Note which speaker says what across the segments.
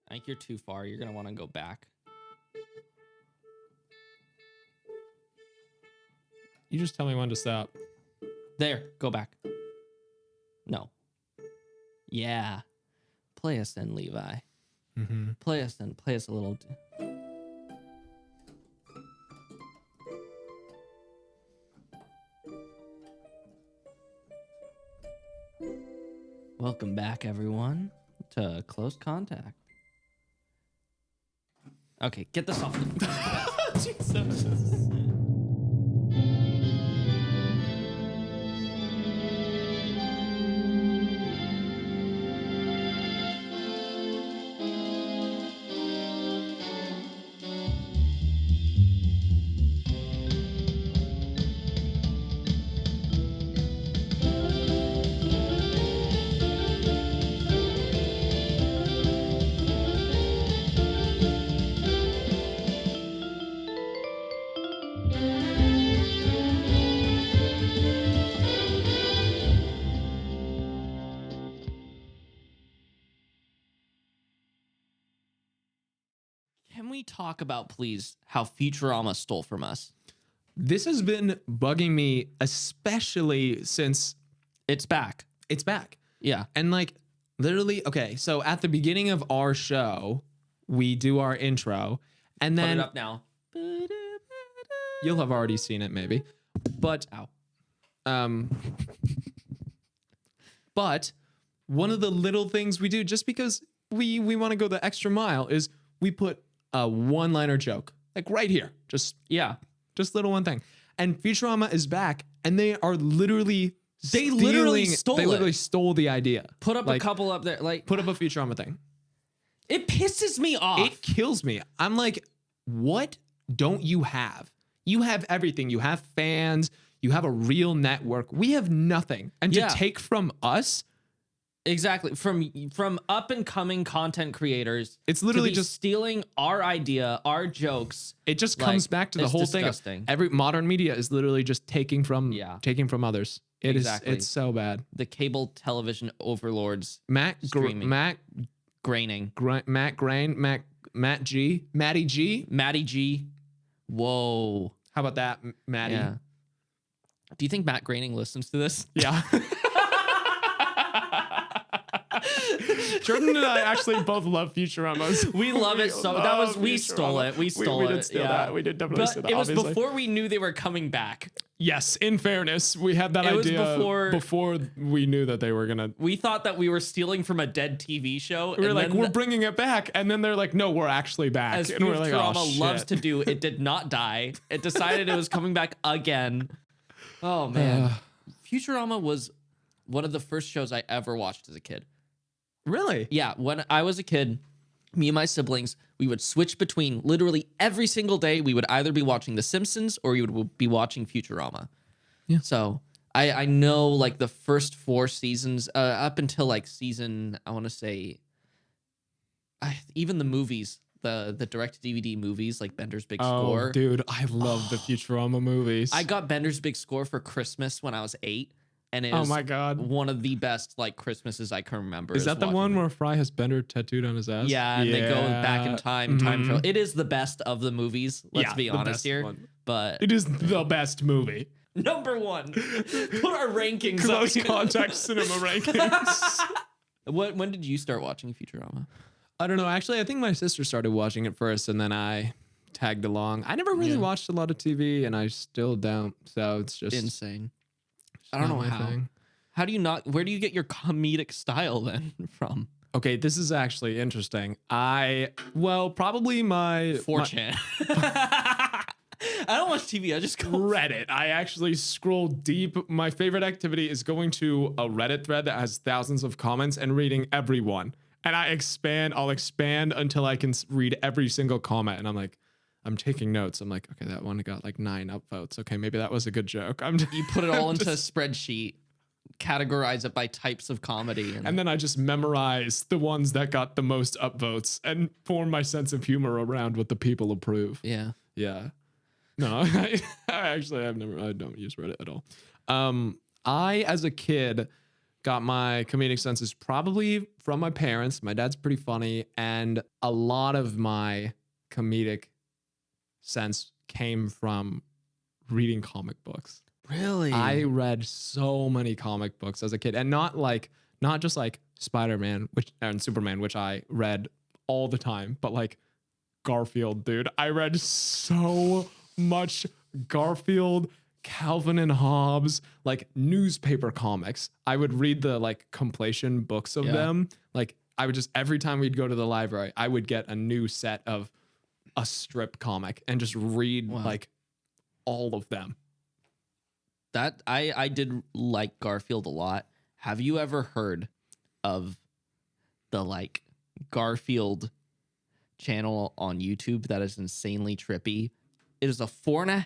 Speaker 1: I think you're too far. You're going to want to go back.
Speaker 2: You just tell me when to stop.
Speaker 1: There. Go back. No. Yeah. Play us then, Levi.
Speaker 2: Mm-hmm.
Speaker 1: Play us then. Play us a little. Welcome back, everyone, to Close Contact. Okay, get this off. Jesus. Can we talk about, please, how Futurama stole from us?
Speaker 2: This has been bugging me, especially since
Speaker 1: It's back.
Speaker 2: it's back.
Speaker 1: Yeah.
Speaker 2: And like literally, okay, so at the beginning of our show, we do our intro, and
Speaker 1: Put
Speaker 2: then
Speaker 1: it up now.
Speaker 2: you'll have already seen it maybe. But
Speaker 1: Ow.
Speaker 2: but one of the little things we do, just because we want to go the extra mile, is we put a one-liner joke like right here, just little one thing. And Futurama is back, and they are literally
Speaker 1: literally stole
Speaker 2: they
Speaker 1: it.
Speaker 2: literally stole the idea.
Speaker 1: Put up
Speaker 2: Like,
Speaker 1: a couple up there. Like,
Speaker 2: put up a Futurama thing.
Speaker 1: it pisses me off.
Speaker 2: It kills me. I'm like, what don't you have? You have everything. You have fans. You have a real network. We have nothing. And to take from us,
Speaker 1: Exactly. From up and coming content creators,
Speaker 2: it's literally
Speaker 1: to be
Speaker 2: just
Speaker 1: stealing our idea, our jokes.
Speaker 2: it just comes
Speaker 1: Like,
Speaker 2: back to the
Speaker 1: it's
Speaker 2: whole
Speaker 1: disgusting.
Speaker 2: thing. Every modern media is literally just taking from others.
Speaker 1: Exactly.
Speaker 2: It's so bad.
Speaker 1: The cable television overlords
Speaker 2: Matt
Speaker 1: Streaming. graining.
Speaker 2: Matt G, Matty G.
Speaker 1: Matty G. Whoa.
Speaker 2: How about that, Matty?
Speaker 1: Yeah. Do you think Matt Groening listens to this?
Speaker 2: Yeah. Jordan and I actually both love Futurama.
Speaker 1: We love it so. That was we stole it. We stole it.
Speaker 2: We did steal that. We did definitely steal that.
Speaker 1: It was
Speaker 2: obviously.
Speaker 1: before we knew they were coming back.
Speaker 2: Yes, in fairness, we had that
Speaker 1: It was
Speaker 2: idea
Speaker 1: before
Speaker 2: we knew that they were gonna.
Speaker 1: We thought that we were stealing from a dead TV show.
Speaker 2: We were like, we're bringing it back, and then they're like, no, we're actually back.
Speaker 1: As
Speaker 2: and we're like, oh,
Speaker 1: Futurama
Speaker 2: shit.
Speaker 1: loves to do, it did not die. It decided it was coming back again. Oh man, Futurama was one of the first shows I ever watched as a kid.
Speaker 2: Really?
Speaker 1: Yeah, when I was a kid, me and my siblings, we would switch between literally every single day. We would either be watching The Simpsons or we would be watching Futurama.
Speaker 2: Yeah.
Speaker 1: So I know like the first 4 seasons up until like season, I want to say, even the movies, the direct DVD movies like Bender's Big Score.
Speaker 2: Oh, dude, I love the Futurama movies.
Speaker 1: I got Bender's Big Score for Christmas when I was 8. And it
Speaker 2: oh
Speaker 1: is
Speaker 2: my god,
Speaker 1: one of the best like Christmases I can remember.
Speaker 2: Is that the one where Fry has Bender tattooed on his ass?
Speaker 1: Yeah, and they go back in time travel. It is the best of the movies. Let's be
Speaker 2: the
Speaker 1: honest
Speaker 2: best
Speaker 1: here.
Speaker 2: one.
Speaker 1: But
Speaker 2: It is the best movie.
Speaker 1: number 1, put our rankings
Speaker 2: Close
Speaker 1: up.
Speaker 2: Contact Cinema rankings.
Speaker 1: When did you start watching Futurama?
Speaker 2: I don't know. Actually, I think my sister started watching it first, and then I tagged along. I never really watched a lot of TV, and I still don't. So it's just
Speaker 1: Insane. I don't know how.
Speaker 2: Thing.
Speaker 1: How do you not? Where do you get your comedic style then from?
Speaker 2: Okay, this is actually interesting. Probably my
Speaker 1: 4chan. I don't watch TV. I just go
Speaker 2: Reddit. I actually scroll deep. My favorite activity is going to a Reddit thread that has thousands of comments and reading every one. And I'll expand until I can read every single comment. And I'm taking notes. I'm like, okay, that one got like 9 upvotes. Okay, maybe that was a good joke.
Speaker 1: You put it all into a spreadsheet, categorize it by types of comedy.
Speaker 2: And then I just memorize the ones that got the most upvotes and form my sense of humor around what the people approve.
Speaker 1: Yeah.
Speaker 2: Yeah. No, I don't use Reddit at all. I, as a kid, got my comedic senses probably from my parents. My dad's pretty funny, and a lot of my comedic sense came from reading comic books.
Speaker 1: Really?
Speaker 2: I read so many comic books as a kid, and not just like Spider-Man and Superman, which I read all the time, but like Garfield, dude. I read so much Garfield, Calvin and Hobbes, like newspaper comics. I would read the like compilation books of them. Like I would just, every time we'd go to the library, I would get a new set of a strip comic and just read like all of them.
Speaker 1: That I did like Garfield a lot. Have you ever heard of the like Garfield channel on YouTube that is insanely trippy? It is a 4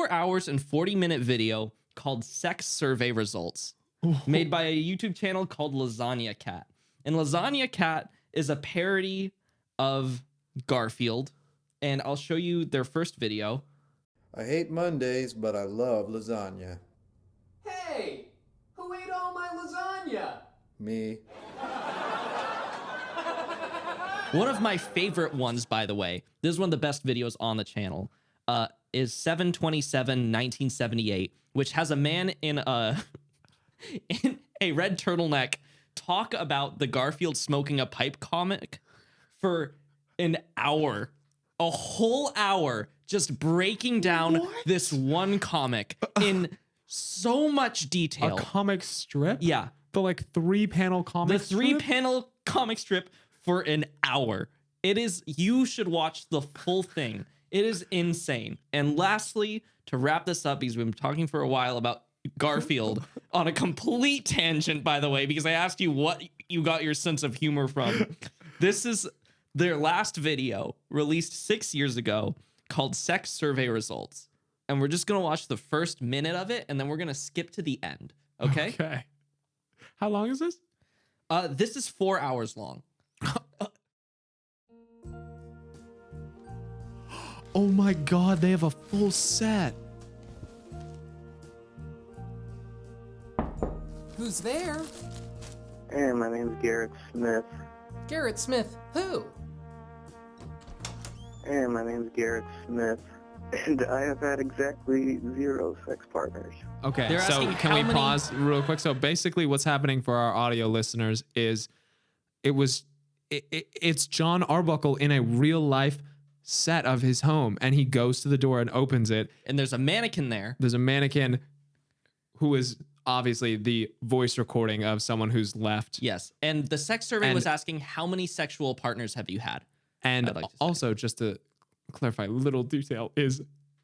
Speaker 1: hours and 40-minute video called Sex Survey Results, made by a YouTube channel called Lasagna Cat. And Lasagna Cat is a parody of Garfield. And I'll show you their first video.
Speaker 3: I hate Mondays, but I love lasagna.
Speaker 4: Hey! Who ate all my lasagna?
Speaker 3: Me.
Speaker 1: One of my favorite ones, by the way, this is one of the best videos on the channel, is 7/27/1978, which has a man in a red turtleneck talk about the Garfield smoking a pipe comic for an hour. A whole hour just breaking down this one comic in so much detail.
Speaker 2: A comic strip?
Speaker 1: Yeah.
Speaker 2: The like 3-panel comic strip?
Speaker 1: The 3-panel comic strip for an hour. It is, you should watch the full thing. It is insane. And lastly, to wrap this up, because we've been talking for a while about Garfield on a complete tangent, by the way, because I asked you what you got your sense of humor from. This is their last video released 6 years ago called Sex Survey Results. And we're just going to watch the first minute of it, and then we're going to skip to the end. Okay?
Speaker 2: Okay. How long is this?
Speaker 1: This is 4 hours long.
Speaker 2: Oh my God, they have a full set.
Speaker 4: Who's there?
Speaker 5: Hey, my name's Garrett Smith.
Speaker 4: Garrett Smith. Who?
Speaker 5: Hey, my name's Garrett Smith. And I have had exactly 0 sex partners.
Speaker 2: Okay,
Speaker 1: They're
Speaker 2: so
Speaker 1: asking
Speaker 2: can
Speaker 1: how
Speaker 2: we
Speaker 1: many-
Speaker 2: pause real quick? So basically what's happening for our audio listeners is it's John Arbuckle in a real life set of his home, and he goes to the door and opens it.
Speaker 1: And there's a mannequin there.
Speaker 2: There's a mannequin who is obviously the voice recording of someone who's left.
Speaker 1: Yes. And the sex survey
Speaker 2: And-
Speaker 1: was asking, how many sexual partners have you had?
Speaker 2: And
Speaker 1: I'd like to say.
Speaker 2: also, just to clarify, little detail is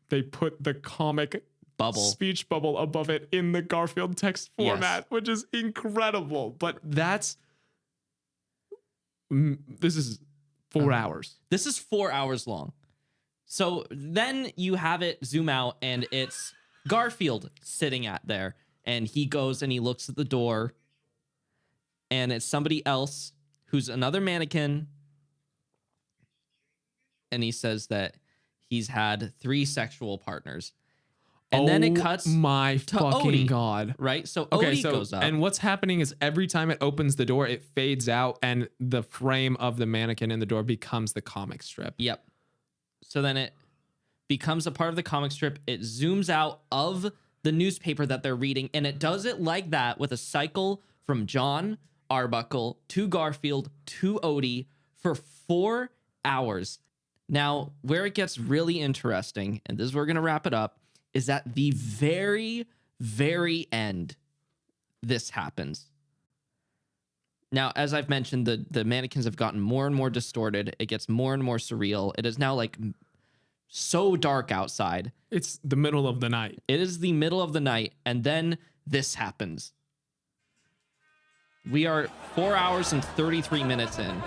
Speaker 2: they put the comic
Speaker 1: Bubble.
Speaker 2: speech bubble above it in the Garfield text format, which is incredible. But this is 4 hours.
Speaker 1: This is 4 hours long. So then you have it zoom out, and it's Garfield sitting at there. And he goes and he looks at the door, and it's somebody else who's another mannequin. And he says that he's had 3 sexual partners. And then it cuts
Speaker 2: my
Speaker 1: to
Speaker 2: fucking
Speaker 1: Odie.
Speaker 2: God.
Speaker 1: right. So
Speaker 2: Okay,
Speaker 1: Odie
Speaker 2: so
Speaker 1: goes up.
Speaker 2: and what's happening is every time it opens the door, it fades out, and the frame of the mannequin in the door becomes the comic strip.
Speaker 1: Yep. So then it becomes a part of the comic strip. It zooms out of the newspaper that they're reading, and it does it like that with a cycle from John Arbuckle to Garfield to Odie for 4 hours. Now, where it gets really interesting, and this is where we're going to wrap it up, is at the very, very end, this happens. Now, as I've mentioned, the mannequins have gotten more and more distorted. It gets more and more surreal. It is now like so dark outside.
Speaker 2: It's the middle of the night.
Speaker 1: It is the middle of the night, and then this happens. We are 4 hours and 33 minutes in.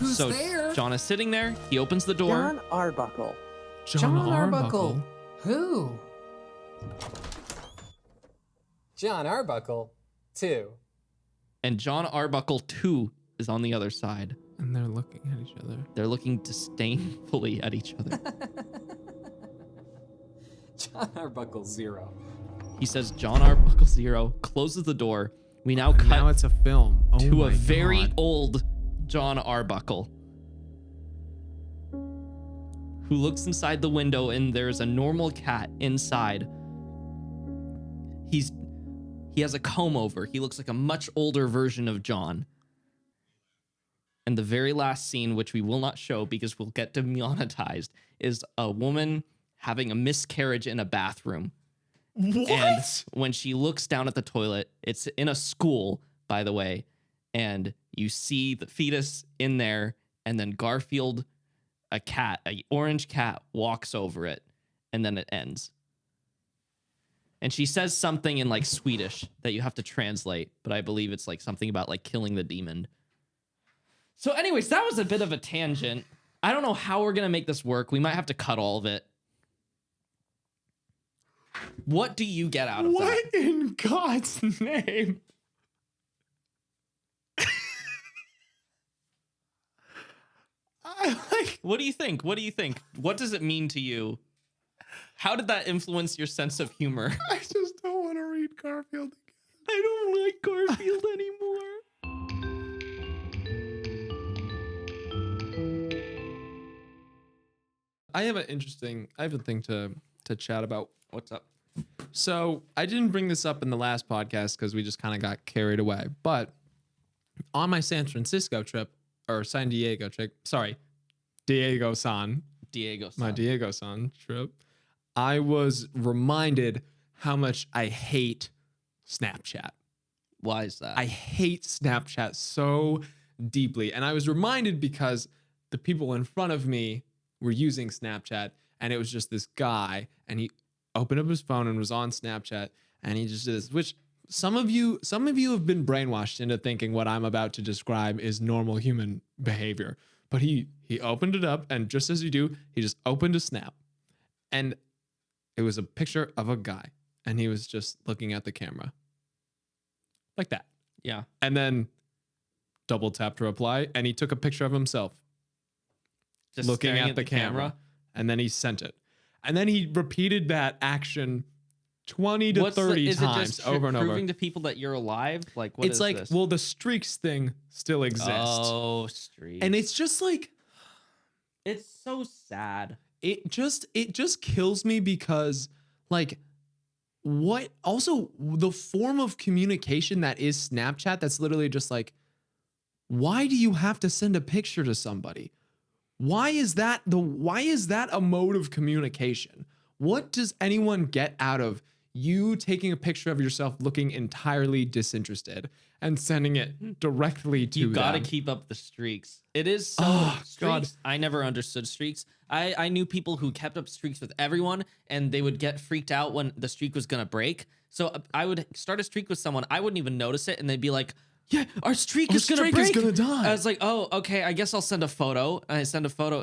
Speaker 4: Who's
Speaker 1: So
Speaker 4: there?
Speaker 1: John is sitting there. He opens the door.
Speaker 5: John Arbuckle.
Speaker 4: John Arbuckle. Who? John Arbuckle. 2.
Speaker 1: And John Arbuckle 2 is on the other side.
Speaker 2: And they're looking at each other.
Speaker 1: They're looking disdainfully at each other.
Speaker 4: John Arbuckle 0.
Speaker 1: He says John Arbuckle 0, closes the door. We now cut
Speaker 2: Now it's a film. Oh
Speaker 1: to
Speaker 2: my
Speaker 1: a very
Speaker 2: God.
Speaker 1: old John Arbuckle, who looks inside the window, and there's a normal cat inside. He has a comb over. He looks like a much older version of John. And the very last scene, which we will not show because we'll get demonetized, is a woman having a miscarriage in a bathroom.
Speaker 2: What?
Speaker 1: And when she looks down at the toilet, it's in a school, by the way, and you see the fetus in there, and then Garfield, a cat, an orange cat, walks over it, and then it ends. And she says something in like Swedish that you have to translate, but I believe it's like something about like killing the demon. So anyways, that was a bit of a tangent. I don't know how we're going to make this work. We might have to cut all of it. What do you get out of that?
Speaker 2: What in God's name? I like.
Speaker 1: What do you think? What do you think? What does it mean to you? How did that influence your sense of humor?
Speaker 2: I just don't want to read Garfield again.
Speaker 1: I don't like Garfield anymore.
Speaker 2: I have a thing to chat about.
Speaker 1: What's up?
Speaker 2: So I didn't bring this up in the last podcast because we just kind of got carried away. But on my San Francisco trip, or San Diego trip, sorry, Diego-san, my Diego-san trip, I was reminded how much I hate Snapchat.
Speaker 1: Why is that?
Speaker 2: I hate Snapchat so deeply. And I was reminded because the people in front of me were using Snapchat, and it was just this guy, and he opened up his phone and was on Snapchat, and he just did this, which some of you have been brainwashed into thinking what I'm about to describe is normal human behavior. But he opened it up, and just as you do, he just opened a snap. And it was a picture of a guy, and he was just looking at the camera. Like that.
Speaker 1: Yeah.
Speaker 2: And then double tap to reply, and he took a picture of himself
Speaker 1: Just
Speaker 2: looking
Speaker 1: staring
Speaker 2: at the camera, and then he sent it. And then he repeated that action 20 to 30 times over and over.
Speaker 1: Proving to people that you're alive? Like, what
Speaker 2: It's
Speaker 1: is
Speaker 2: like,
Speaker 1: this?
Speaker 2: well, the streaks thing still exists.
Speaker 1: Oh, streaks.
Speaker 2: And it's just like,
Speaker 1: it's so sad.
Speaker 2: it just kills me because like what also the form of communication that is Snapchat, that's literally just like, why do you have to send a picture to somebody? Why is that a mode of communication? What does anyone get out of you taking a picture of yourself looking entirely disinterested and sending it directly to
Speaker 1: You
Speaker 2: them?
Speaker 1: gotta keep up the streaks. It is so streaks.
Speaker 2: God.
Speaker 1: I never understood streaks. I knew people who kept up streaks with everyone, and they would get freaked out when the streak was gonna break. So I would start a streak with someone, I wouldn't even notice it, and they'd be like, "Yeah, our streak is gonna break.
Speaker 2: die."
Speaker 1: I was like, "Oh, okay. I guess I'll send a photo." And I send a photo,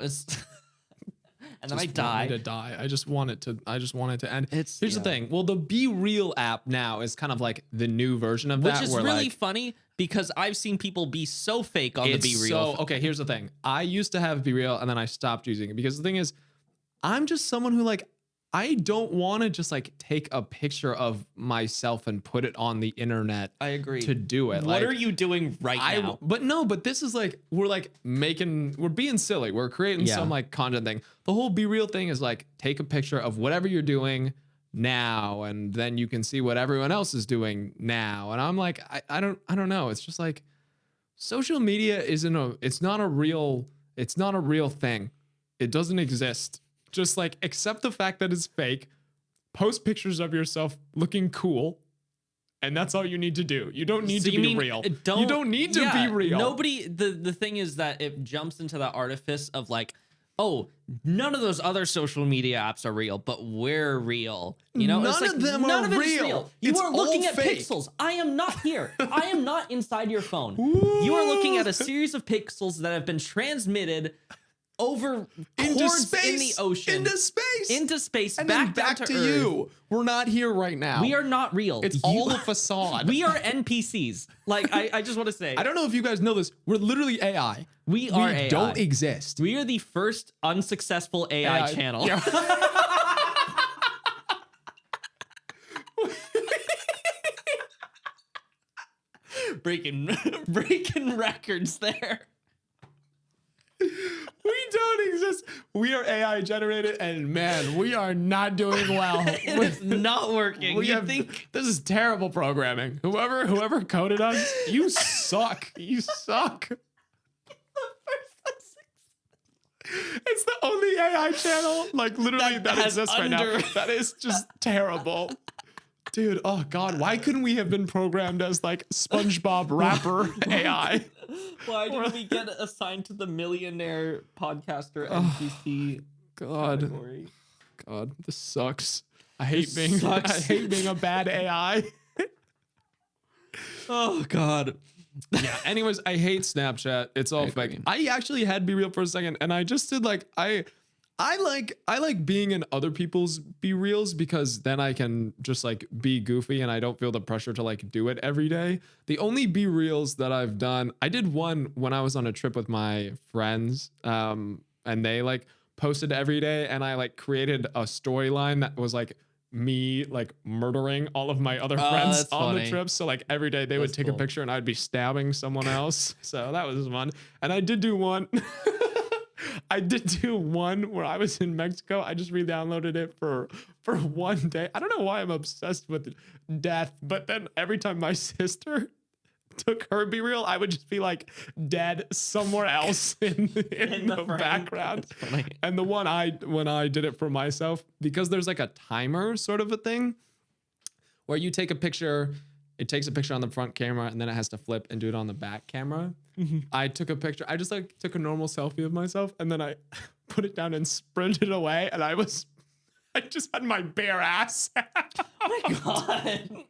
Speaker 1: and then I
Speaker 2: Just want me
Speaker 1: die.
Speaker 2: to die. I just want it to end.
Speaker 1: It's-
Speaker 2: Here's
Speaker 1: yeah.
Speaker 2: the thing. Well, the Be Real app now is kind of like the new version of
Speaker 1: Which
Speaker 2: that.
Speaker 1: is
Speaker 2: where
Speaker 1: really
Speaker 2: like,
Speaker 1: funny because I've seen people be so fake on the
Speaker 2: it's
Speaker 1: Be Real.
Speaker 2: so okay. Here's the thing. I used to have Be Real, and then I stopped using it because the thing is, I'm just someone who like, I don't want to just like take a picture of myself and put it on the internet.
Speaker 1: I agree.
Speaker 2: To do it.
Speaker 1: What
Speaker 2: Like,
Speaker 1: are you doing right now?
Speaker 2: But this is like, we're being silly. We're creating
Speaker 1: Yeah.
Speaker 2: some like content thing. The whole Be Real thing is like, take a picture of whatever you're doing now, and then you can see what everyone else is doing now. And I'm like, I don't know. It's just like, social media it's not a real thing. It doesn't exist. Just like accept the fact that it's fake, post pictures of yourself looking cool, and that's all you need to do. You don't need
Speaker 1: So
Speaker 2: to
Speaker 1: you
Speaker 2: be
Speaker 1: mean
Speaker 2: real.
Speaker 1: it
Speaker 2: You don't need to be real.
Speaker 1: Nobody. The thing is that it jumps into that artifice of like, oh, none of those other social media apps are real, but we're real. You know,
Speaker 2: None
Speaker 1: it's like,
Speaker 2: of them
Speaker 1: none
Speaker 2: are
Speaker 1: of it is
Speaker 2: real.
Speaker 1: You
Speaker 2: It's
Speaker 1: are looking
Speaker 2: all
Speaker 1: at
Speaker 2: fake.
Speaker 1: pixels. I am not here. I am not inside your phone. You are looking at a series of pixels that have been transmitted over
Speaker 2: into
Speaker 1: cords
Speaker 2: space,
Speaker 1: in the ocean, into space,
Speaker 2: and
Speaker 1: back,
Speaker 2: then back
Speaker 1: down
Speaker 2: to
Speaker 1: Earth.
Speaker 2: you. We're not here right now.
Speaker 1: We are not real.
Speaker 2: It's all a facade.
Speaker 1: We are NPCs. Like I just want to say,
Speaker 2: I don't know if you guys know this. We're literally AI.
Speaker 1: We are AI.
Speaker 2: don't exist.
Speaker 1: We are the first unsuccessful AI channel.
Speaker 2: Yeah.
Speaker 1: breaking records there.
Speaker 2: We don't exist. We are AI generated, and man, we are not doing well.
Speaker 1: It's not working.
Speaker 2: This is terrible programming. Whoever coded us, you suck. You suck. It's the only AI channel, like literally that exists right now. That is just terrible. Dude, oh God, why couldn't we have been programmed as like SpongeBob rapper AI?
Speaker 1: Why didn't we get assigned to the millionaire podcaster NPC category?
Speaker 2: God, this sucks. I hate being a bad AI.
Speaker 1: Oh God.
Speaker 2: Yeah. Anyways, I hate Snapchat. It's all fake. I actually had Be Real for a second, and I just did like I like being in other people's Be Reals because then I can just like be goofy and I don't feel the pressure to like do it every day. The only Be Reals that I've done, I did one when I was on a trip with my friends, and they like posted every day, and I like created a storyline that was like me like murdering all of my other friends on the trip. So like every day they would take a picture and I'd be stabbing someone else. So that was fun. And I did do one. I did do one where I was in Mexico. I just re-downloaded it for one day. I don't know why I'm obsessed with death, but then every time my sister took her Be Real, I would just be like dead somewhere else in the background. And the one when I did it for myself, because there's like a timer sort of a thing where you take a picture, it takes a picture on the front camera and then it has to flip and do it on the back camera. I took a picture. I just like took a normal selfie of myself and then I put it down and sprinted away, and I just had my bare ass.
Speaker 1: Oh my God.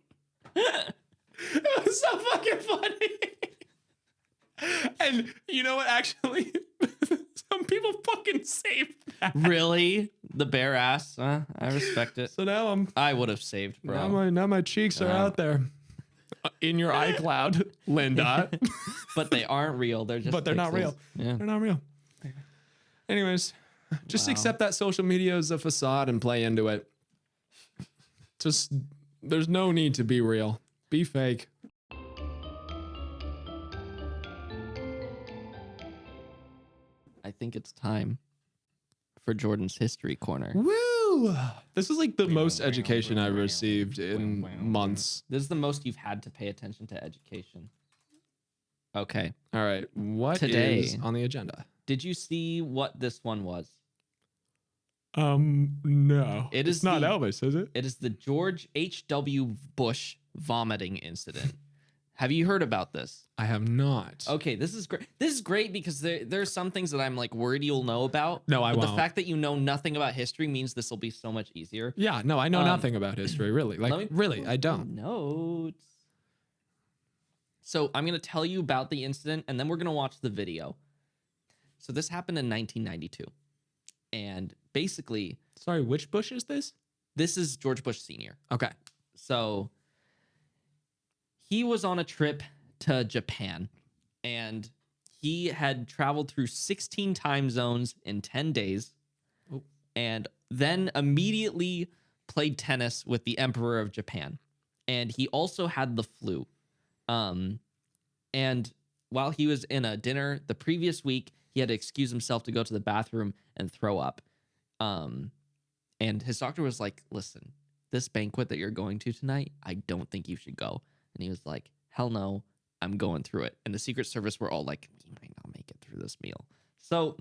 Speaker 2: It was so fucking funny. And you know what? Actually, some people fucking saved that.
Speaker 1: Really? The bare ass? I respect it.
Speaker 2: So now
Speaker 1: I would have saved, bro.
Speaker 2: Now my cheeks are out there. In your iCloud, Linda.
Speaker 1: But they aren't real. They're just
Speaker 2: they're not
Speaker 1: pixels.
Speaker 2: real.
Speaker 1: Yeah.
Speaker 2: They're not real. Anyways, just accept that social media is a facade and play into it. Just, there's no need to be real. Be fake.
Speaker 1: I think it's time for Jordan's History Corner.
Speaker 2: Woo! This is like the most education I've received in months.
Speaker 1: This is the most you've had to pay attention to education. Okay.
Speaker 2: All right. What
Speaker 1: Today,
Speaker 2: is on the agenda?
Speaker 1: Did you see what this one was?
Speaker 2: No.
Speaker 1: It's
Speaker 2: not Elvis, is it?
Speaker 1: It is the George H.W. Bush vomiting incident. Have you heard about this?
Speaker 2: I have not.
Speaker 1: Okay, this is great. This is great because there's some things that I'm like worried you'll know about.
Speaker 2: No, I
Speaker 1: but
Speaker 2: won't.
Speaker 1: The fact that you know nothing about history means this will be so much easier.
Speaker 2: Yeah, no, I know nothing about history, really. Like, really, I don't.
Speaker 1: Notes. So I'm going to tell you about the incident, and then we're going to watch the video. So this happened in 1992. And basically...
Speaker 2: Sorry, which Bush is this?
Speaker 1: This is George Bush Sr.
Speaker 2: Okay.
Speaker 1: So he was on a trip to Japan, and he had traveled through 16 time zones in 10 days, and then immediately played tennis with the Emperor of Japan. And he also had the flu. And while he was in a dinner the previous week, he had to excuse himself to go to the bathroom and throw up. And his doctor was like, listen, this banquet that you're going to tonight, I don't think you should go. And he was like, hell no, I'm going through it. And the Secret Service were all like, you might not make it through this meal. So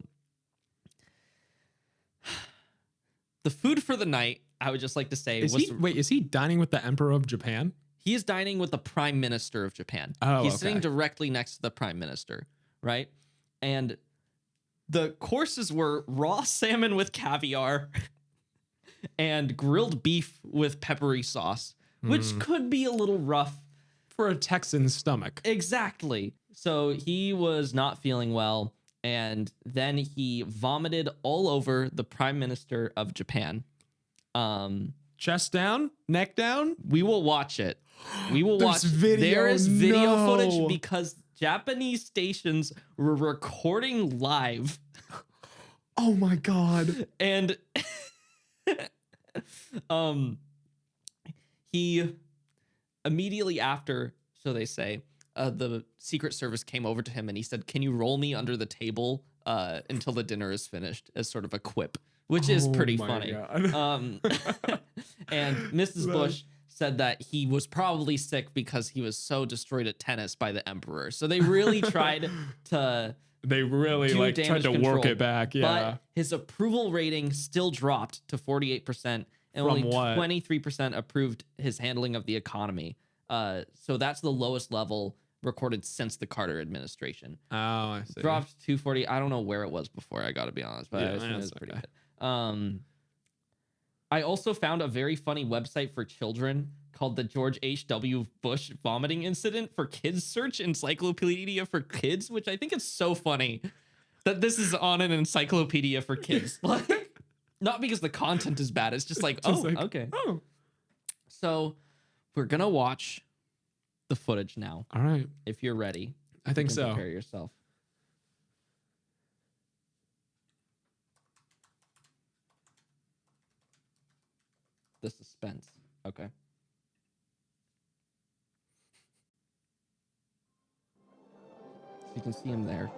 Speaker 1: the food for the night, I would just like to say,
Speaker 2: is he dining with the Emperor of Japan?
Speaker 1: He is dining with the Prime Minister of Japan.
Speaker 2: Oh,
Speaker 1: He's sitting directly next to the Prime Minister, right? And the courses were raw salmon with caviar and grilled beef with peppery sauce, which could be a little rough
Speaker 2: for a Texan stomach.
Speaker 1: Exactly. So he was not feeling well, and then he vomited all over the Prime Minister of Japan.
Speaker 2: Chest down, neck down.
Speaker 1: We will watch it. We will watch.
Speaker 2: Video.
Speaker 1: There is video footage because Japanese stations were recording live.
Speaker 2: Oh my God.
Speaker 1: And he immediately after, so they say, the Secret Service came over to him and he said, "Can you roll me under the table until the dinner is finished?" as sort of a quip, which is pretty
Speaker 2: my
Speaker 1: funny.
Speaker 2: God.
Speaker 1: And Mrs. Bush said that he was probably sick because he was so destroyed at tennis by the emperor. So they really tried to
Speaker 2: They really
Speaker 1: do
Speaker 2: like tried
Speaker 1: damage
Speaker 2: to
Speaker 1: control,
Speaker 2: work it back. Yeah.
Speaker 1: But his approval rating still dropped to 48%, and
Speaker 2: From
Speaker 1: only
Speaker 2: what?
Speaker 1: 23% approved his handling of the economy. So that's the lowest level recorded since the Carter administration.
Speaker 2: Oh, I see.
Speaker 1: Dropped 240. I don't know where it was before, I got to be honest, but
Speaker 2: Yeah,
Speaker 1: I assume it
Speaker 2: that's
Speaker 1: was pretty
Speaker 2: okay.
Speaker 1: good. I also found a very funny website for children called the George H.W. Bush Vomiting Incident for Kids Search Encyclopedia for Kids, which I think is so funny that this is on an encyclopedia for kids. Like, not because the content is bad. It's just like,
Speaker 2: Just
Speaker 1: oh,
Speaker 2: like,
Speaker 1: okay.
Speaker 2: Oh,
Speaker 1: So we're going to watch the footage now.
Speaker 2: all right.
Speaker 1: If you're ready.
Speaker 2: I think
Speaker 1: You can
Speaker 2: so.
Speaker 1: Prepare yourself. The suspense. Okay. So you can see him there.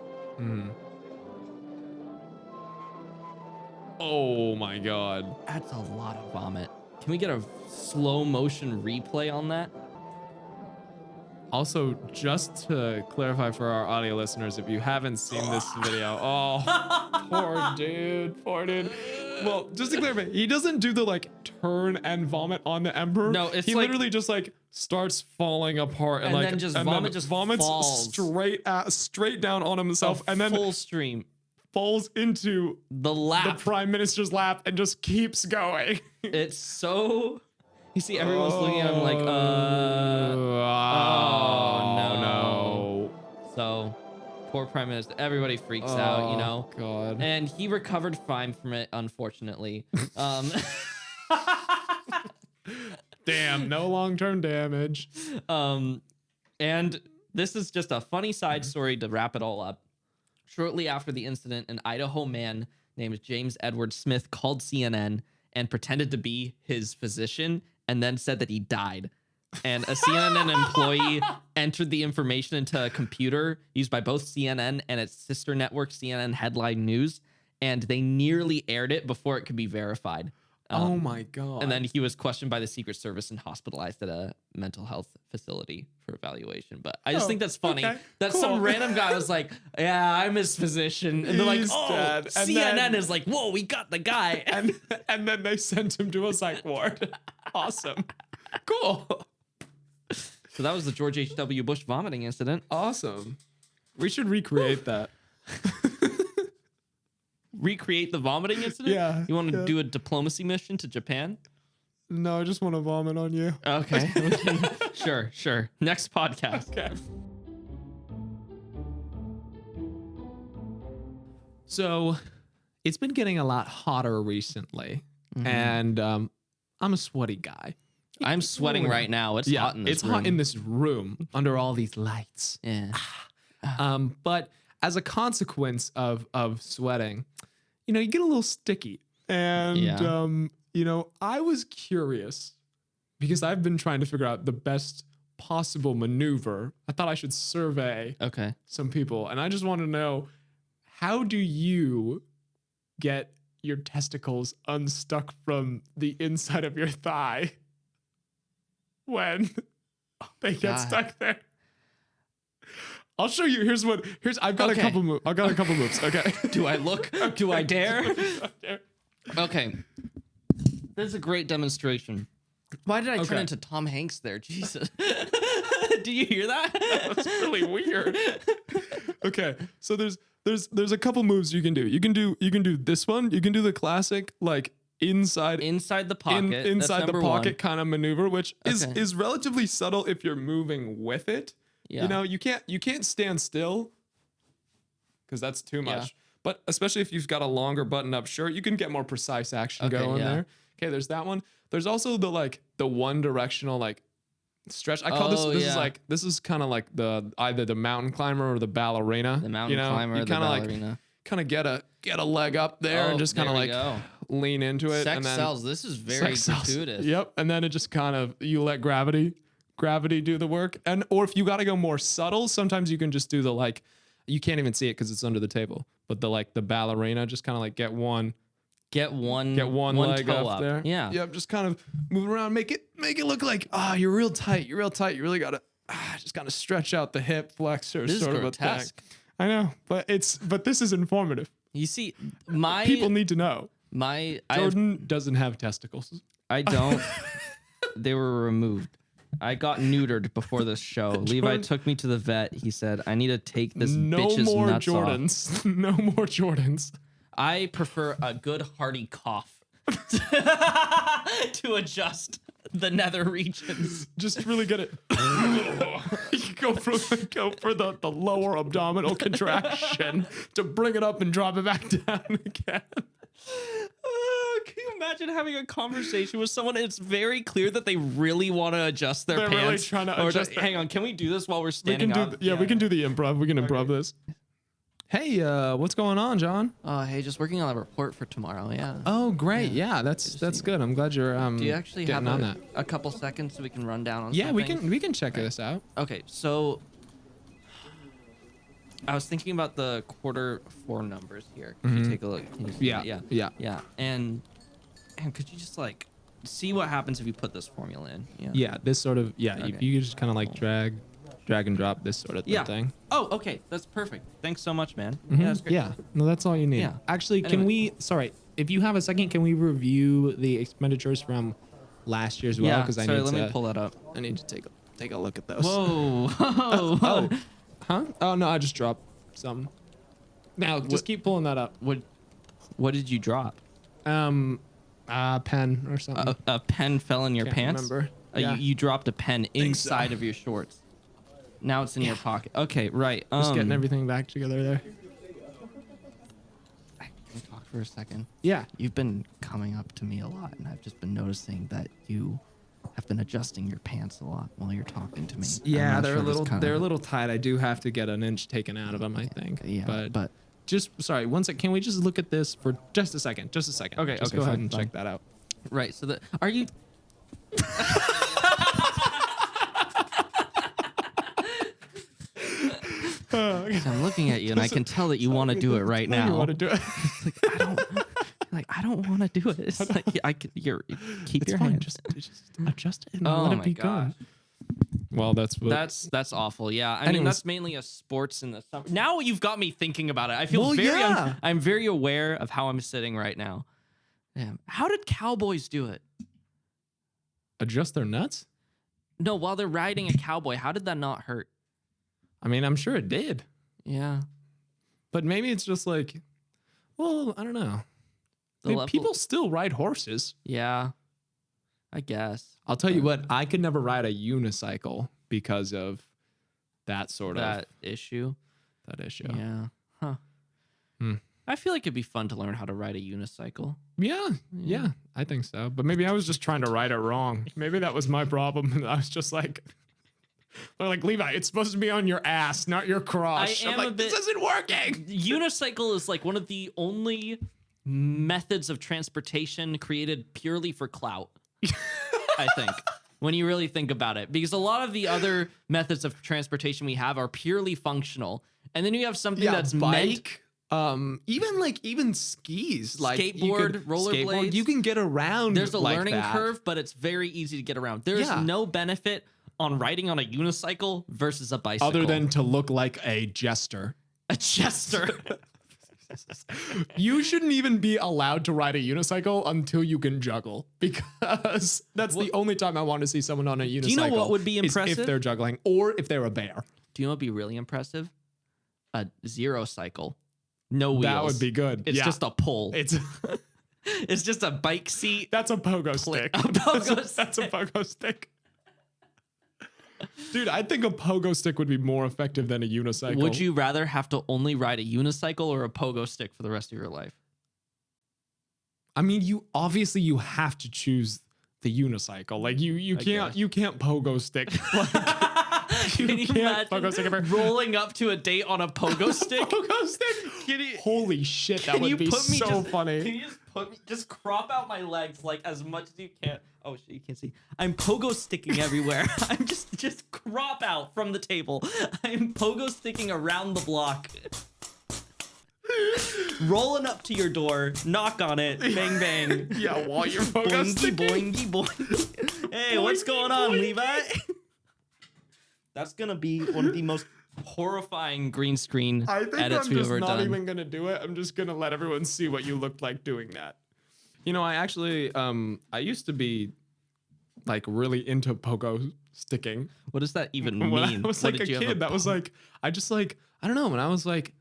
Speaker 2: Oh my God.
Speaker 1: That's a lot of vomit. Can we get a slow motion replay on that?
Speaker 2: Also, just to clarify for our audio listeners, if you haven't seen this video, oh, poor dude. Well, just to clarify, he doesn't do the like turn and vomit on the emperor.
Speaker 1: No, it's
Speaker 2: he
Speaker 1: like-
Speaker 2: literally just like starts falling apart
Speaker 1: And
Speaker 2: like
Speaker 1: then just vomit just
Speaker 2: vomits
Speaker 1: falls.
Speaker 2: straight down on himself, and then
Speaker 1: full stream.
Speaker 2: falls into
Speaker 1: The
Speaker 2: the
Speaker 1: lap.
Speaker 2: prime minister's lap and just keeps going.
Speaker 1: It's so. You see, everyone's looking at him like,
Speaker 2: Oh no.
Speaker 1: So, poor prime minister. Everybody freaks out, you know.
Speaker 2: God.
Speaker 1: And he recovered fine from it, unfortunately.
Speaker 2: Damn, no long-term damage.
Speaker 1: And this is just a funny side story to wrap it all up. Shortly after the incident, an Idaho man named James Edward Smith called CNN and pretended to be his physician and then said that he died. And a CNN employee entered the information into a computer used by both CNN and its sister network, CNN Headline News, and they nearly aired it before it could be verified.
Speaker 2: Oh my God.
Speaker 1: And then he was questioned by the Secret Service and hospitalized at a mental health facility for evaluation. But I just think that's funny
Speaker 2: okay,
Speaker 1: that
Speaker 2: cool.
Speaker 1: some random guy was like, "Yeah, I'm his physician," and they're like,
Speaker 2: He's
Speaker 1: "Oh,
Speaker 2: dead." And
Speaker 1: CNN
Speaker 2: then-
Speaker 1: is like, whoa, we got the guy."
Speaker 2: and then they sent him to a psych ward. Awesome. Cool.
Speaker 1: So that was the George H.W. Bush vomiting incident.
Speaker 2: Awesome. We should recreate that.
Speaker 1: Recreate the vomiting incident?
Speaker 2: Yeah,
Speaker 1: You want to
Speaker 2: yeah.
Speaker 1: do a diplomacy mission to Japan?
Speaker 2: No, I just want to vomit on you.
Speaker 1: Okay. Sure. Next podcast.
Speaker 2: Okay. So, it's been getting a lot hotter recently, and I'm a sweaty guy.
Speaker 1: I'm sweating right now. It's hot in this
Speaker 2: it's
Speaker 1: room.
Speaker 2: hot in this room under all these lights.
Speaker 1: Yeah.
Speaker 2: But as a consequence of sweating, you know, you get a little sticky. And
Speaker 1: Yeah.
Speaker 2: you know, I was curious because I've been trying to figure out the best possible maneuver. I thought I should survey
Speaker 1: Okay.
Speaker 2: some people, and I just want to know, how do you get your testicles unstuck from the inside of your thigh when they get
Speaker 1: God.
Speaker 2: stuck there? I'll show you. I've got
Speaker 1: Okay.
Speaker 2: a couple moves. I've got a couple moves. Okay.
Speaker 1: Do I look? Do I dare? Okay. This is a great demonstration. Why did I turn
Speaker 2: Okay.
Speaker 1: into Tom Hanks there? Jesus. Do you hear that?
Speaker 2: That's really weird. Okay. So there's a couple moves you can do. You can do this one. You can do the classic like inside
Speaker 1: Inside the pocket. That's
Speaker 2: inside the
Speaker 1: number
Speaker 2: pocket
Speaker 1: one.
Speaker 2: kind of maneuver, which
Speaker 1: Okay.
Speaker 2: is relatively subtle if you're moving with it.
Speaker 1: Yeah.
Speaker 2: You know, you can't stand still because that's too much.
Speaker 1: Yeah.
Speaker 2: But especially if you've got a longer button-up shirt, you can get more precise action
Speaker 1: Okay,
Speaker 2: going
Speaker 1: yeah.
Speaker 2: there. Okay, there's that one. There's also the one directional like stretch. I call
Speaker 1: Oh,
Speaker 2: this
Speaker 1: yeah.
Speaker 2: is like this is kind of like either the mountain climber or the ballerina.
Speaker 1: The mountain
Speaker 2: you know?
Speaker 1: climber,
Speaker 2: You
Speaker 1: the
Speaker 2: kinda
Speaker 1: ballerina.
Speaker 2: kind of get a leg up there
Speaker 1: Oh,
Speaker 2: and just kind of
Speaker 1: there we
Speaker 2: like
Speaker 1: go.
Speaker 2: lean into it.
Speaker 1: Sex
Speaker 2: and then
Speaker 1: sells. This is very
Speaker 2: sex sells.
Speaker 1: gratuitous.
Speaker 2: Yep, and then it just kind of you let gravity gravity do the work. Or if you got to go more subtle, sometimes you can just do the like, you can't even see it because it's under the table. But the ballerina, just kind of like get one leg
Speaker 1: toe
Speaker 2: up there.
Speaker 1: Yeah.
Speaker 2: Yep, just kind of moving around, make it look like you're real tight. You're real tight. You really gotta just kind of stretch out the hip flexor,
Speaker 1: This is
Speaker 2: sort of
Speaker 1: grotesque.
Speaker 2: a thing. I know, but this is informative.
Speaker 1: You see,
Speaker 2: People need to know. Jordan doesn't have testicles.
Speaker 1: I don't. They were removed. I got neutered before this show. Levi took me to the vet. He said, I need to take this bitch's nuts off.
Speaker 2: No more Jordans.
Speaker 1: I prefer a good hearty cough to adjust the nether regions.
Speaker 2: Just really get it. You go for the lower abdominal contraction to bring it up and drop it back down again.
Speaker 1: Can you imagine having a conversation with someone? It's very clear that they really want to adjust their pants.
Speaker 2: They're really trying to adjust.
Speaker 1: Hang on, can we do this while we're standing up?
Speaker 2: We can do the improv. We can improv this. Hey, what's going on, John?
Speaker 1: Hey, just working on a report for tomorrow. Yeah.
Speaker 2: Oh, great. Yeah, that's good. I'm glad you're
Speaker 1: Do you actually have
Speaker 2: on that.
Speaker 1: a couple seconds so we can run down on
Speaker 2: Yeah,
Speaker 1: something?
Speaker 2: we can check this out.
Speaker 1: Okay, so I was thinking about the quarter 4 numbers here. Could you take a look? Can you see that? Yeah. And could you just like see what happens if you put this formula in?
Speaker 2: Yeah, this sort of
Speaker 1: Okay.
Speaker 2: if you just kind of like drag and drop this sort of thing.
Speaker 1: Oh, okay. That's perfect. Thanks so much, man.
Speaker 2: Mhm.
Speaker 1: Yeah, that's great.
Speaker 2: Yeah, no, that's all you need.
Speaker 1: Yeah.
Speaker 2: Actually, if you have a second, can we review the expenditures from last year as well?
Speaker 1: Yeah,
Speaker 2: Because
Speaker 1: let me pull that up.
Speaker 2: I need to take a look at those.
Speaker 1: Whoa.
Speaker 2: Oh. Huh? Oh no, I just dropped some. Now just keep pulling that up.
Speaker 1: What did you drop?
Speaker 2: A pen or something.
Speaker 1: A pen fell in your
Speaker 2: Can't
Speaker 1: pants?
Speaker 2: remember. Yeah.
Speaker 1: You dropped a pen inside
Speaker 2: so.
Speaker 1: of your shorts. Now it's in your pocket. Okay, right.
Speaker 2: Just getting everything back together there.
Speaker 1: Can we talk for a second?
Speaker 2: Yeah.
Speaker 1: You've been coming up to me a lot, and I've just been noticing that you have been adjusting your pants a lot while you're talking to me.
Speaker 2: Yeah,
Speaker 1: I'm not
Speaker 2: they're
Speaker 1: sure
Speaker 2: a little
Speaker 1: it's kinda-
Speaker 2: they're a little tight. I do have to get an inch taken out of them, I think.
Speaker 1: Yeah, but
Speaker 2: just sorry, one sec. Can we just look at this for just a second? Just a second.
Speaker 1: Okay,
Speaker 2: Just
Speaker 1: okay,
Speaker 2: go ahead
Speaker 1: fine,
Speaker 2: and
Speaker 1: fine.
Speaker 2: check that out.
Speaker 1: right. So are you? I'm looking at you, and I can tell that you want to do it right now.
Speaker 2: You want to do it?
Speaker 1: I don't want to do it. It's like keep your
Speaker 2: fine.
Speaker 1: hand.
Speaker 2: Just adjust it and
Speaker 1: Oh
Speaker 2: let it
Speaker 1: my
Speaker 2: be
Speaker 1: gosh.
Speaker 2: good. Well, that's
Speaker 1: That's awful. Yeah, I mean
Speaker 2: Anyways.
Speaker 1: that's mainly a sports in the summer. Now you've got me thinking about it. I feel
Speaker 2: Well,
Speaker 1: very.
Speaker 2: yeah.
Speaker 1: I'm very aware of how I'm sitting right now. Damn. How did cowboys do it?
Speaker 2: adjust their nuts.
Speaker 1: No, while they're riding a cowboy, how did that not hurt?
Speaker 2: I mean, I'm sure it did,
Speaker 1: Yeah.
Speaker 2: but maybe it's just like, well, I don't know. Maybe people still ride horses.
Speaker 1: Yeah. I guess.
Speaker 2: I'll tell you what, I could never ride a unicycle because of that sort of
Speaker 1: That issue.
Speaker 2: that issue.
Speaker 1: Yeah. Huh.
Speaker 2: Hmm.
Speaker 1: I feel like it'd be fun to learn how to ride a unicycle.
Speaker 2: Yeah, I think so. But maybe I was just trying to write it wrong. Maybe that was my problem. I was just like, they're like, Levi, it's supposed to be on your ass, not your crotch. I'm like, this isn't working.
Speaker 1: Unicycle is like one of the only methods of transportation created purely for clout, I think, when you really think about it. Because a lot of the other methods of transportation we have are purely functional. And then you have something that's
Speaker 2: bike. Even skis, like
Speaker 1: Skateboard, rollerblades.
Speaker 2: You can get around.
Speaker 1: There's a
Speaker 2: like
Speaker 1: learning
Speaker 2: that.
Speaker 1: curve, but it's very easy to get around. There's no benefit on riding on a unicycle versus a bicycle.
Speaker 2: other than to look like a jester.
Speaker 1: a jester.
Speaker 2: You shouldn't even be allowed to ride a unicycle until you can juggle, because that's the only time I want to see someone on a unicycle.
Speaker 1: Do you know what would be
Speaker 2: is
Speaker 1: impressive?
Speaker 2: if they're juggling or if they're a bear?
Speaker 1: Do you know what would be really impressive? A zero cycle. No wheels.
Speaker 2: That would be good.
Speaker 1: It's just a pull.
Speaker 2: It's
Speaker 1: It's just a bike seat.
Speaker 2: that's a pogo stick.
Speaker 1: A pogo
Speaker 2: That's a pogo stick. Dude, I think a pogo stick would be more effective than a unicycle.
Speaker 1: Would you rather have to only ride a unicycle or a pogo stick for the rest of your life?
Speaker 2: I mean, you have to choose the unicycle. Like you can't pogo stick. Like,
Speaker 1: Can you
Speaker 2: can't
Speaker 1: imagine
Speaker 2: pogo stick ever.
Speaker 1: rolling up to a date on a pogo stick?
Speaker 2: Pogo stick.
Speaker 1: Can you,
Speaker 2: Holy shit, that
Speaker 1: can
Speaker 2: would
Speaker 1: you
Speaker 2: be
Speaker 1: put me
Speaker 2: so
Speaker 1: just,
Speaker 2: funny.
Speaker 1: Can you just crop out my legs like as much as you can? Oh shit, you can't see. I'm pogo sticking everywhere. I'm just crop out from the table. I'm pogo sticking around the block. Rolling up to your door, knock on it, bang bang.
Speaker 2: Yeah, while you're pogo
Speaker 1: Boingy
Speaker 2: sticking.
Speaker 1: boingy boingy. Hey, what's going on, Levi? That's gonna be one of the most horrifying green screen
Speaker 2: I think
Speaker 1: edits
Speaker 2: I'm
Speaker 1: we've
Speaker 2: just
Speaker 1: ever
Speaker 2: not
Speaker 1: done.
Speaker 2: even gonna do it. I'm just gonna let everyone see what you looked like doing that. You know, I actually, I used to be like really into pogo sticking.
Speaker 1: What does that even mean?
Speaker 2: When I was
Speaker 1: What,
Speaker 2: like a
Speaker 1: did you have
Speaker 2: kid, that was like, I just like, I don't know. When I was like,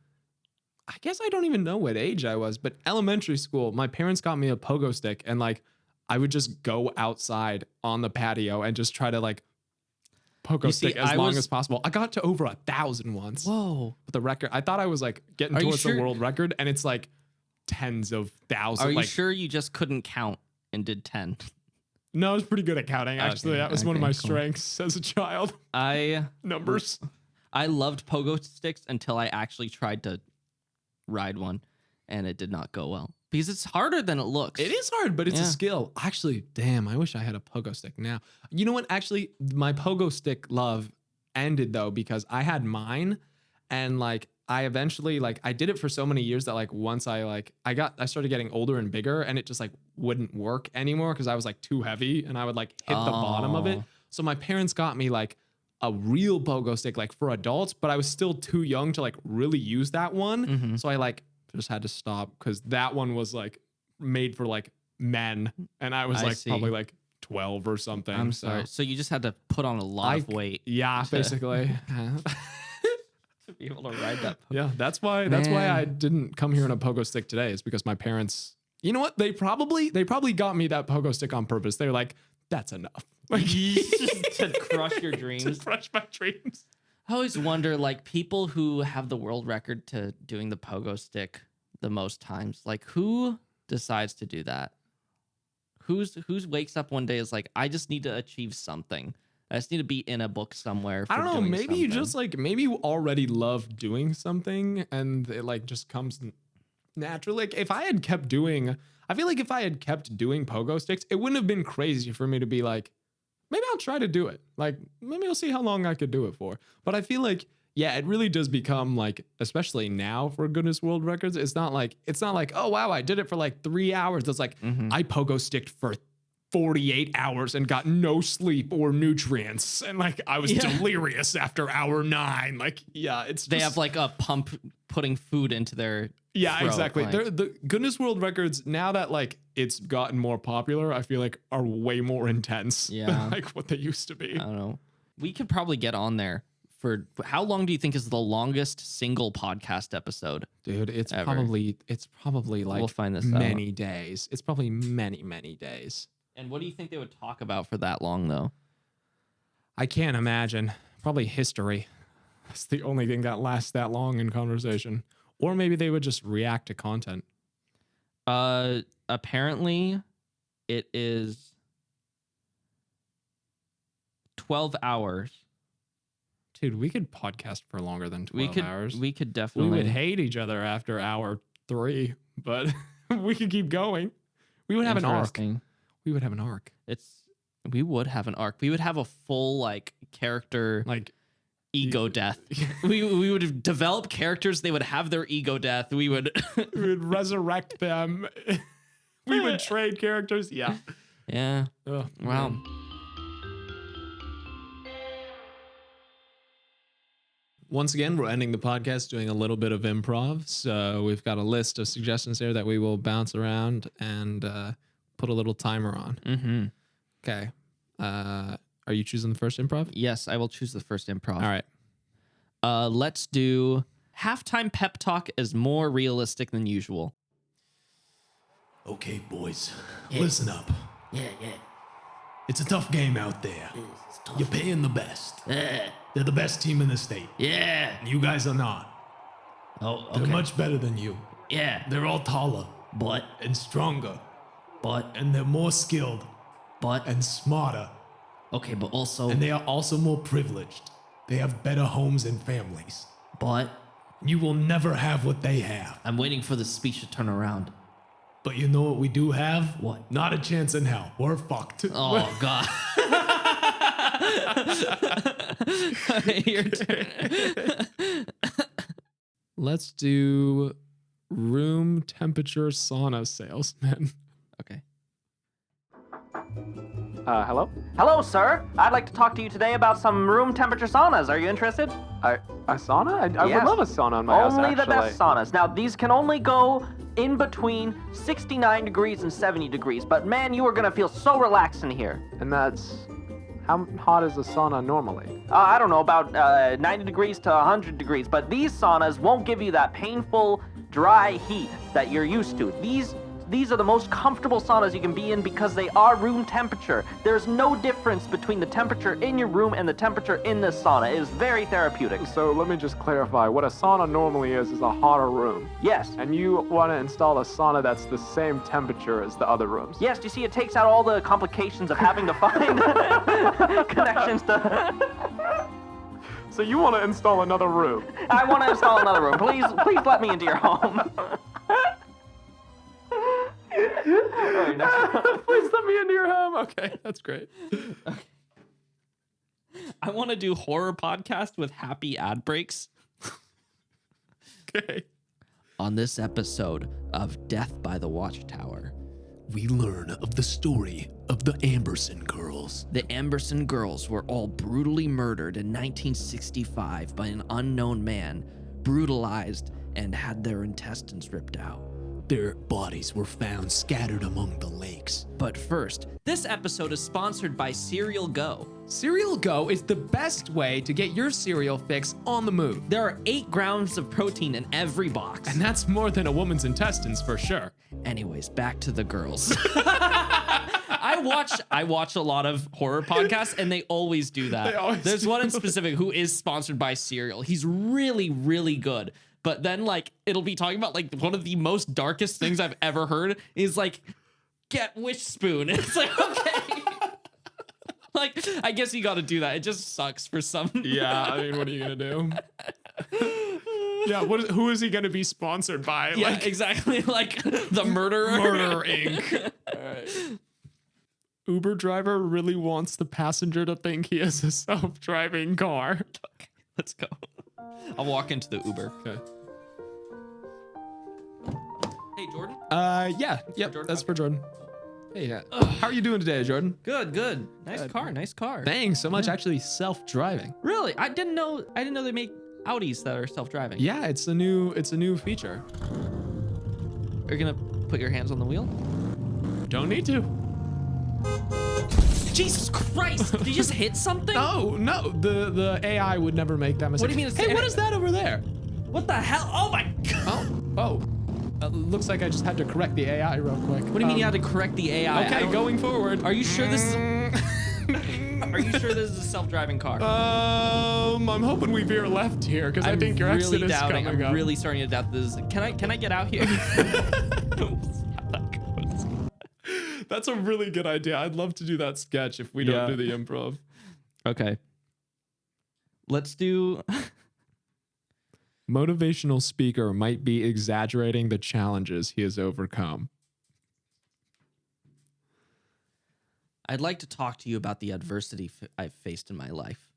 Speaker 2: I guess I don't even know what age I was, but elementary school, my parents got me a pogo stick, and like, I would just go outside on the patio and just try to like pogo
Speaker 1: You see,
Speaker 2: stick as
Speaker 1: I
Speaker 2: long
Speaker 1: was-
Speaker 2: as possible. I got to over 1,000 once.
Speaker 1: Whoa.
Speaker 2: But the record, I thought I was like getting
Speaker 1: Are you
Speaker 2: towards
Speaker 1: sure-
Speaker 2: the world record, and it's like tens of thousands.
Speaker 1: Are you
Speaker 2: like,
Speaker 1: sure you just couldn't count and did 10?
Speaker 2: No, I was pretty good at counting. Actually,
Speaker 1: Okay,
Speaker 2: that was one of
Speaker 1: okay,
Speaker 2: my
Speaker 1: cool.
Speaker 2: strengths as a child.
Speaker 1: I
Speaker 2: Numbers.
Speaker 1: loved pogo sticks until I actually tried to ride one, and it did not go well because it's harder than it looks.
Speaker 2: It is hard, but it's a
Speaker 1: Yeah.
Speaker 2: skill. Actually, damn, I wish I had a pogo stick now. You know what? Actually, my pogo stick love ended though because I had mine, and like I eventually like I did it for so many years that like once I started getting older and bigger, and it just like wouldn't work anymore because I was like too heavy, and I would like hit the bottom of it.
Speaker 1: Oh.
Speaker 2: So my parents got me like a real pogo stick like for adults, but I was still too young to like really use that one.
Speaker 1: Mhm.
Speaker 2: So I like just had to stop because that one was like made for like men, and I was
Speaker 1: I
Speaker 2: like
Speaker 1: see.
Speaker 2: probably like 12 or something.
Speaker 1: I'm
Speaker 2: so-
Speaker 1: sorry. So you just had to put on a lot of weight
Speaker 2: Yeah, basically.
Speaker 1: to be able to ride that.
Speaker 2: Yeah, that's why I
Speaker 1: Man.
Speaker 2: didn't come here in a pogo stick today. Is because my parents, you know what? They probably got me that pogo stick on purpose. They were like, that's enough. Like
Speaker 1: to crush your
Speaker 2: to
Speaker 1: dreams.
Speaker 2: crush my dreams.
Speaker 1: I always wonder, like, people who have the world record to doing the pogo stick the most times, like, who decides to do that? Who's wakes up one day is like, I just need to achieve something. I just need to be in a book somewhere. For
Speaker 2: I don't know.
Speaker 1: doing
Speaker 2: Maybe you
Speaker 1: something.
Speaker 2: just like maybe you already love doing something, and it like just comes naturally. Like if I had kept doing, I feel like if I had kept doing pogo sticks, it wouldn't have been crazy for me to be like, maybe I'll try to do it. Like maybe I'll see how long I could do it for. But I feel like yeah, it really does become like, especially now for Guinness World Records, it's not like oh wow, I did it for like 3 hours. It's like I pogo sticked for 48 hours and got no sleep or nutrients, and like I was delirious after hour 9. Like yeah, it's
Speaker 1: they
Speaker 2: just,
Speaker 1: have like a pump putting food into their
Speaker 2: yeah,
Speaker 1: throat,
Speaker 2: exactly.
Speaker 1: like-
Speaker 2: The Guinness World Records, now that like it's gotten more popular, I feel like are way more intense
Speaker 1: Yeah.
Speaker 2: than like what they used to be.
Speaker 1: I don't know. We could probably get on there for how long do you think is the longest single podcast episode?
Speaker 2: Dude, it's
Speaker 1: Ever.
Speaker 2: probably like
Speaker 1: We'll find this out.
Speaker 2: many days. It's probably many days.
Speaker 1: And what do you think they would talk about for that long though?
Speaker 2: I can't imagine. Probably history. That's the only thing that lasts that long in conversation. Or maybe they would just react to content.
Speaker 1: Apparently it is 12 hours.
Speaker 2: Dude, we could podcast for longer than 12 hours.
Speaker 1: We could
Speaker 2: We
Speaker 1: definitely
Speaker 2: would hate each other after hour 3, but we could keep going. We would have an arc.
Speaker 1: Interesting.
Speaker 2: We would have an arc.
Speaker 1: We would have an arc. We would have a full like character
Speaker 2: Like
Speaker 1: ego death. we would have developed characters. They would have their ego death. We would
Speaker 2: we would resurrect them. We would trade characters. Yeah.
Speaker 1: yeah.
Speaker 2: Oh,
Speaker 1: Wow.
Speaker 2: man. Once again, we're ending the podcast doing a little bit of improv. So we've got a list of suggestions here that we will bounce around and put a little timer on.
Speaker 1: Mm-hmm.
Speaker 2: Okay. Are you choosing the first improv?
Speaker 1: Yes, I will choose the first improv.
Speaker 2: All right.
Speaker 1: Let's do halftime pep talk is more realistic than usual.
Speaker 6: Okay, boys, listen up.
Speaker 4: Yeah.
Speaker 6: It's a tough game out there. You're paying the best. They're the best team in the state.
Speaker 4: Yeah.
Speaker 6: You guys are not.
Speaker 4: Oh,
Speaker 6: They're
Speaker 4: okay.
Speaker 6: much better than you.
Speaker 4: Yeah.
Speaker 6: They're all taller
Speaker 4: But,
Speaker 6: and stronger,
Speaker 4: but,
Speaker 6: and they're more skilled
Speaker 4: but.
Speaker 6: and smarter,
Speaker 4: Okay, but also.
Speaker 6: and they are also more privileged. They have better homes and families.
Speaker 1: But
Speaker 6: You will never have what they have.
Speaker 1: I'm waiting for the speech to turn around.
Speaker 6: But you know what we do have?
Speaker 1: What?
Speaker 6: Not a chance in hell. We're fucked.
Speaker 1: Oh, God. Your turn.
Speaker 2: Let's do room temperature sauna salesman.
Speaker 1: Okay.
Speaker 7: Hello?
Speaker 8: Hello, sir. I'd like to talk to you today about some room temperature saunas. Are you interested?
Speaker 7: A sauna? I
Speaker 8: Yes.
Speaker 7: would love a sauna in my house,
Speaker 8: Only
Speaker 7: actually.
Speaker 8: the best saunas. Now, these can only go in between 69 degrees and 70 degrees, but man, you are gonna feel so relaxed in here.
Speaker 7: And that's... How hot is a sauna normally?
Speaker 8: I don't know, about 90 degrees to 100 degrees, but these saunas won't give you that painful, dry heat that you're used to. These are the most comfortable saunas you can be in because they are room temperature. There's no difference between the temperature in your room and the temperature in this sauna. It is very therapeutic.
Speaker 7: So let me just clarify. What a sauna normally is a hotter room.
Speaker 8: Yes.
Speaker 7: And you want to install a sauna that's the same temperature as the other rooms.
Speaker 8: Yes, you see, it takes out all the complications of having to find connections to...
Speaker 7: So you want to install another room?
Speaker 8: I want to install another room. Please let me into your home. All right, next.
Speaker 2: Please let me into your home. Okay, that's great.
Speaker 1: I want to do horror podcast with happy ad breaks.
Speaker 2: Okay.
Speaker 1: On this episode of Death by the Watchtower,
Speaker 6: We learn of the story of the Amberson girls.
Speaker 1: the Amberson girls were all brutally murdered in 1965 by an unknown man, brutalized and had their intestines ripped out.
Speaker 6: Their bodies were found scattered among the lakes.
Speaker 1: But first, this episode is sponsored by Cereal Go.
Speaker 2: Cereal Go is the best way to get your cereal fix on the move.
Speaker 1: There are 8 grams of protein in every box.
Speaker 2: And that's more than a woman's intestines for sure.
Speaker 1: Anyways, back to the girls. I watch a lot of horror podcasts, and they always do that.
Speaker 2: They always
Speaker 1: There's
Speaker 2: do.
Speaker 1: one in specific who is sponsored by cereal. He's really, really good. But then, like, it'll be talking about, like, one of the most darkest things I've ever heard is, like, get wish spoon. It's like, okay. Like, I guess you got to do that. It just sucks for some.
Speaker 2: Yeah, I mean, what are you gonna do? Yeah, who is he gonna be sponsored by?
Speaker 1: Yeah,
Speaker 2: Like,
Speaker 1: exactly. Like, the murderer.
Speaker 2: Murder Inc. All right. Uber driver really wants the passenger to think he is a self-driving car.
Speaker 1: Let's go. I'll walk into the Uber.
Speaker 2: Okay.
Speaker 1: Hey, Jordan.
Speaker 2: Yeah, yep,
Speaker 1: Jordan?
Speaker 2: that's for Jordan. Hey, how are you doing today, Jordan?
Speaker 1: Good, good. Nice car.
Speaker 2: Thanks so much. Actually, self-driving.
Speaker 1: Really? I didn't know they make Audis that are self-driving.
Speaker 2: Yeah, it's a new feature.
Speaker 1: Are you gonna put your hands on the wheel?
Speaker 2: Don't need to.
Speaker 1: Jesus Christ! Did you just hit something?
Speaker 2: No, the AI would never make that mistake.
Speaker 1: What do you mean it's
Speaker 2: Hey,
Speaker 1: the
Speaker 2: what
Speaker 1: AI?
Speaker 2: is that over there?
Speaker 1: What the hell? Oh my God!
Speaker 2: Oh. Looks like I just had to correct the AI real quick.
Speaker 1: What do you mean you had to correct the AI?
Speaker 2: Okay, going forward.
Speaker 1: Are you sure this is? Are you sure this is a self-driving car?
Speaker 2: I'm hoping we veer left here because I think your
Speaker 1: really
Speaker 2: exit is
Speaker 1: doubting.
Speaker 2: coming
Speaker 1: I'm
Speaker 2: up.
Speaker 1: really starting to doubt this. Can I get out here?
Speaker 2: That's a really good idea. I'd love to do that sketch if we don't do the improv.
Speaker 1: Okay. Let's do.
Speaker 2: Motivational speaker might be exaggerating the challenges he has overcome.
Speaker 1: I'd like to talk to you about the adversity I've faced in my life.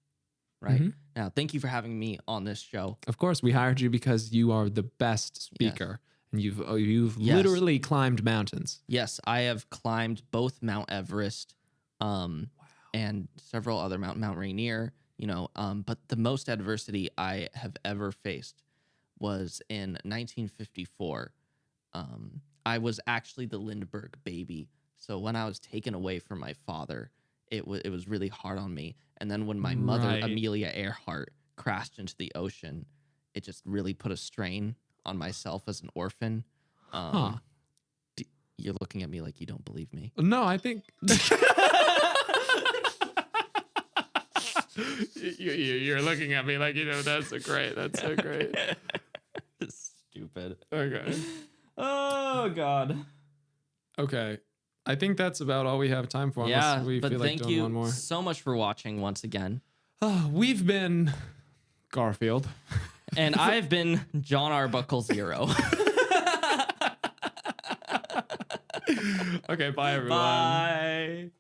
Speaker 1: Right now, thank you for having me on this show.
Speaker 2: Of course, we hired you because you are the best speaker, and you've
Speaker 1: Yes.
Speaker 2: literally climbed mountains.
Speaker 1: Yes, I have climbed both Mount Everest, and several other Mount Rainier. But the most adversity I have ever faced was in 1954. I was actually the Lindbergh baby. So when I was taken away from my father, it was really hard on me. And then when my mother,
Speaker 2: Right.
Speaker 1: Amelia Earhart, crashed into the ocean, it just really put a strain on myself as an orphan. You're looking at me like you don't believe me.
Speaker 2: No, I think you're looking at me like that's so great. That's so great.
Speaker 1: Stupid.
Speaker 2: Okay.
Speaker 1: Oh God.
Speaker 2: Okay. I think that's about all we have time for.
Speaker 1: Yeah,
Speaker 2: unless we
Speaker 1: but
Speaker 2: feel like
Speaker 1: thank
Speaker 2: doing
Speaker 1: you
Speaker 2: one more.
Speaker 1: so much for watching once again.
Speaker 2: We've been Garfield.
Speaker 1: And I've been John Arbuckle Zero.
Speaker 2: Okay, bye everyone.
Speaker 1: Bye.